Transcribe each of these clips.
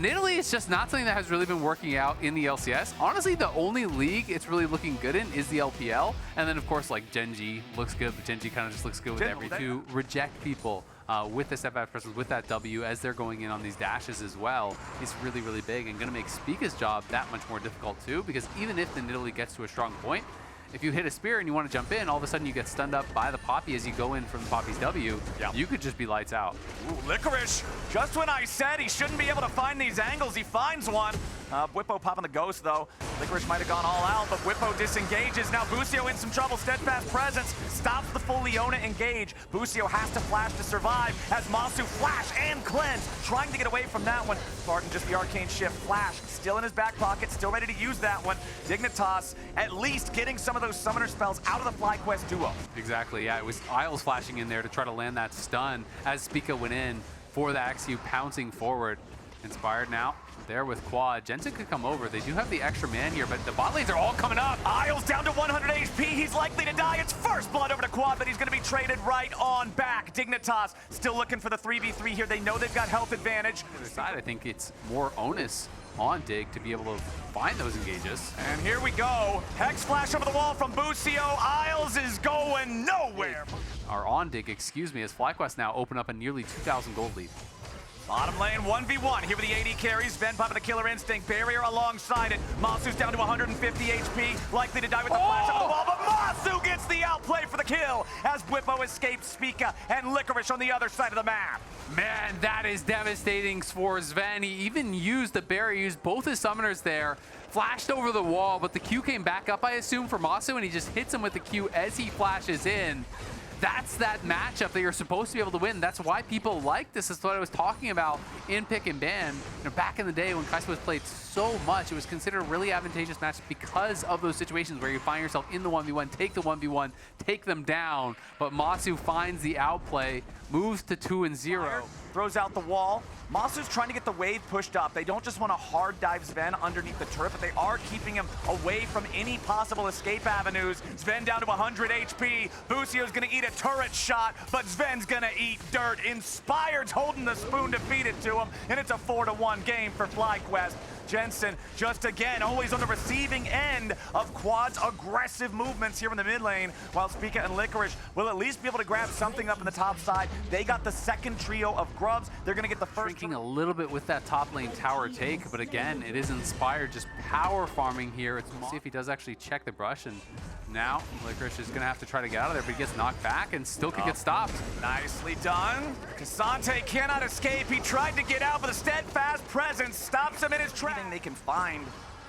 Italy is just not something that has really been working out in the LCS. Honestly, the only league it's really looking good in is the LPL. And then, of course, like Genji looks good, but Genji kind of just looks good with every to reject people with the step back presses, with that W as they're going in on these dashes as well. It's really, really big and going to make Spica's job that much more difficult too, because even if the Nidalee gets to a strong point, if you hit a spear and you want to jump in, all of a sudden you get stunned up by the Poppy as you go in from the Poppy's W. Yep. You could just be lights out. Ooh, Licorice, just when I said he shouldn't be able to find these angles, he finds one. Bwipo popping the ghost though. Licorice might have gone all out, but Bwipo disengages. Now Busio in some trouble. Steadfast presence stops the full Leona engage. Busio has to flash to survive as Masu flash and cleanse, trying to get away from that one. Spartan just the arcane shift. Flash still in his back pocket, still ready to use that one. Dignitas at least getting some of those summoner spells out of the FlyQuest duo. Exactly, yeah, it was Isles flashing in there to try to land that stun as Spica went in for the Axew pouncing forward. Inspired now, there with Quad. Jensen could come over. They do have the extra man here, but the bot lanes are all coming up. Isles down to 100 HP. He's likely to die. It's first blood over to Quad, but he's going to be traded right on back. Dignitas still looking for the 3v3 here. They know they've got health advantage. On the other side, I think it's more onus on Dig to be able to find those engages. And here we go. Hex flash over the wall from Busio. Isles is going nowhere. Or on Dig, excuse me, as FlyQuest now open up a nearly 2,000 gold lead. Bottom lane 1v1 here with the AD carries. Sven popping the killer instinct. Barrier alongside it. Masu's down to 150 HP. Likely to die with the flash over the wall, but Masu gets the outplay for the kill as Bwipo escapes Spica and Licorice on the other side of the map. Man, that is devastating for Sven. He even used the barrier, used both his summoners there, flashed over the wall, but the Q came back up, I assume, for Masu, and he just hits him with the Q as he flashes in. That's that matchup that you're supposed to be able to win. That's why people like this. Is what I was talking about in pick and ban. You know, back in the day when Kai'Sa was played so much, it was considered a really advantageous match because of those situations where you find yourself in the 1v1, take the 1v1, take them down. But Masu finds the outplay, moves to 2-0. Throws out the wall. Masu's trying to get the wave pushed up. They don't just want to hard dive Sven underneath the turret, but they are keeping him away from any possible escape avenues. Sven down to 100 HP. Busio's going to eat a turret shot, but Sven's going to eat dirt. Inspired's holding the spoon to feed it to him, and it's a 4-1 game for FlyQuest. Jensen just again always on the receiving end of Quad's aggressive movements here in the mid lane, while Spica and Licorice will at least be able to grab something up in the top side. They got the second trio of grubs. They're going to get the first. Shrinking a little bit with that top lane tower take, but again, it is Inspired just power farming here. Let's see if he does actually check the brush, and now Licorice is going to have to try to get out of there, but he gets knocked back and still could get stopped. Nicely done. K'Sante cannot escape. He tried to get out, but the steadfast presence stops him in his tracks. They can find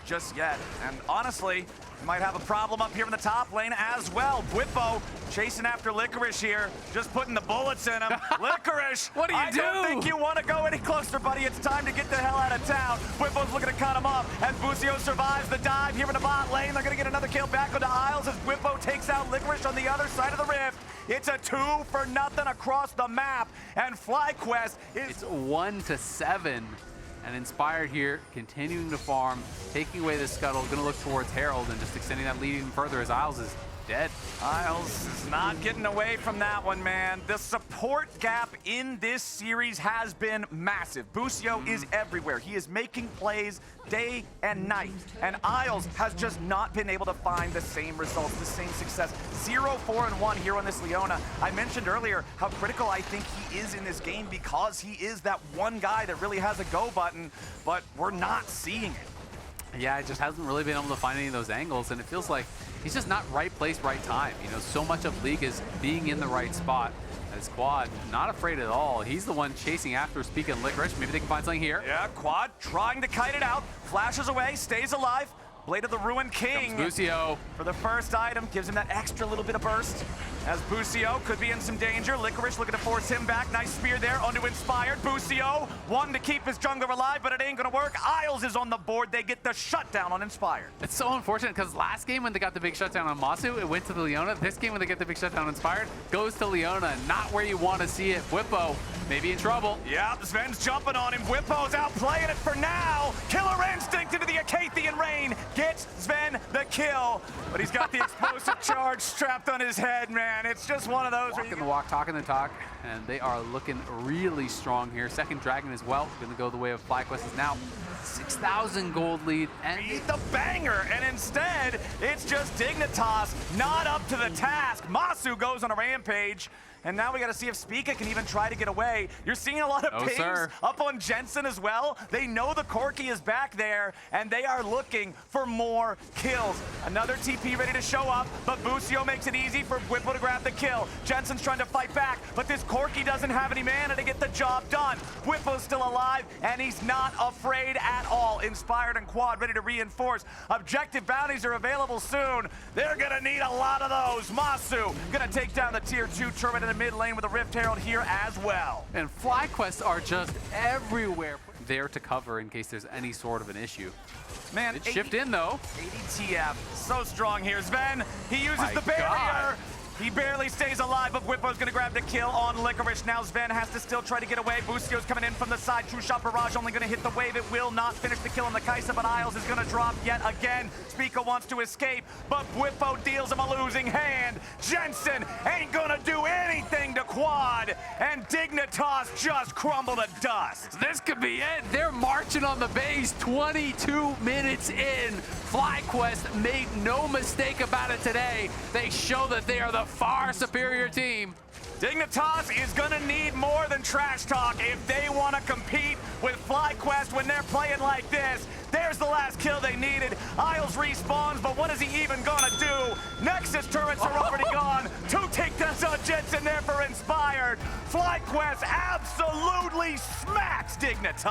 just yet, and honestly, we might have a problem up here in the top lane as well. Bwipo chasing after Licorice here, just putting the bullets in him. Licorice, what do you do? I don't think you want to go any closer, buddy. It's time to get the hell out of town. Bwipo's looking to cut him up as Busio survives the dive here in the bot lane. They're going to get another kill back onto Isles as Bwipo takes out Licorice on the other side of the rift. It's a 2-for-0 across the map, and FlyQuest is... It's 1-7. And Inspired here, continuing to farm, taking away the scuttle, going to look towards Herald and just extending that lead even further as Isles is dead. Isles is not getting away from that one, man. The support gap in this series has been massive. Busio is everywhere. He is making plays day and night. And Isles has just not been able to find the same results, the same success. 0-4-1 here on this Leona. I mentioned earlier how critical I think he is in this game because he is that one guy that really has a go button, but we're not seeing it. Yeah, it just hasn't really been able to find any of those angles, and it feels like he's just not right place, right time. You know, so much of League is being in the right spot. As Quad, not afraid at all. He's the one chasing after Spica and Licorice. Maybe they can find something here. Yeah, Quad trying to kite it out. Flashes away, stays alive. Blade of the Ruined King. Busio. For the first item, gives him that extra little bit of burst. As Busio could be in some danger. Licorice looking to force him back. Nice spear there onto Inspired. Busio wanting to keep his jungler alive, but it ain't gonna work. Isles is on the board. They get the shutdown on Inspired. It's so unfortunate because last game when they got the big shutdown on Masu, it went to the Leona. This game when they get the big shutdown on Inspired, goes to Leona. Not where you want to see it. Bwipo maybe in trouble. Yeah, Sven's jumping on him. Bwipo's outplaying it for now. Killer instinct into the Acathian rain. Gets Sven the kill, but he's got the explosive charge strapped on his head, man. It's just one of those. Walking the walk, talking the talk, and they are looking really strong here. Second Dragon as well, going to go the way of FlyQuest is now 6,000 gold lead. And beat the banger, and instead, it's just Dignitas not up to the task. Masu goes on a rampage. And now we got to see if Spica can even try to get away. You're seeing a lot of pings up on Jensen as well. They know the Corki is back there, and they are looking for more kills. Another TP ready to show up, but Busio makes it easy for Whippo to grab the kill. Jensen's trying to fight back, but this Corki doesn't have any mana to get the job done. Whippo's still alive, and he's not afraid at all. Inspired and Quad ready to reinforce. Objective bounties are available soon. They're going to need a lot of those. Masu going to take down the tier 2 turret in the mid lane with a Rift Herald here as well. And FlyQuest are just everywhere there to cover in case there's any sort of an issue. Man, it's shift in though. 80 TF, so strong here. Sven, he uses the barrier. God. He barely stays alive, but Whippo's gonna grab the kill on Licorice. Now Sven has to still try to get away. Busio's coming in from the side. True Shot Barrage only gonna hit the wave. It will not finish the kill on the Kaisa, but Isles is gonna drop yet again. Spica wants to escape, but Whippo deals him a losing hand. Jensen ain't gonna do anything to Quad, and Dignitas just crumble to dust. This could be it. They're marching on the base 22 minutes in. FlyQuest made no mistake about it today. They show that they are the far superior team. Dignitas is gonna need more than trash talk if they wanna compete with FlyQuest when they're playing like this. There's the last kill they needed. Isles respawns, but what is he even gonna do? Nexus turrets are already gone. 2 takedowns on Jensen there for Inspired. FlyQuest absolutely smacks Dignitas.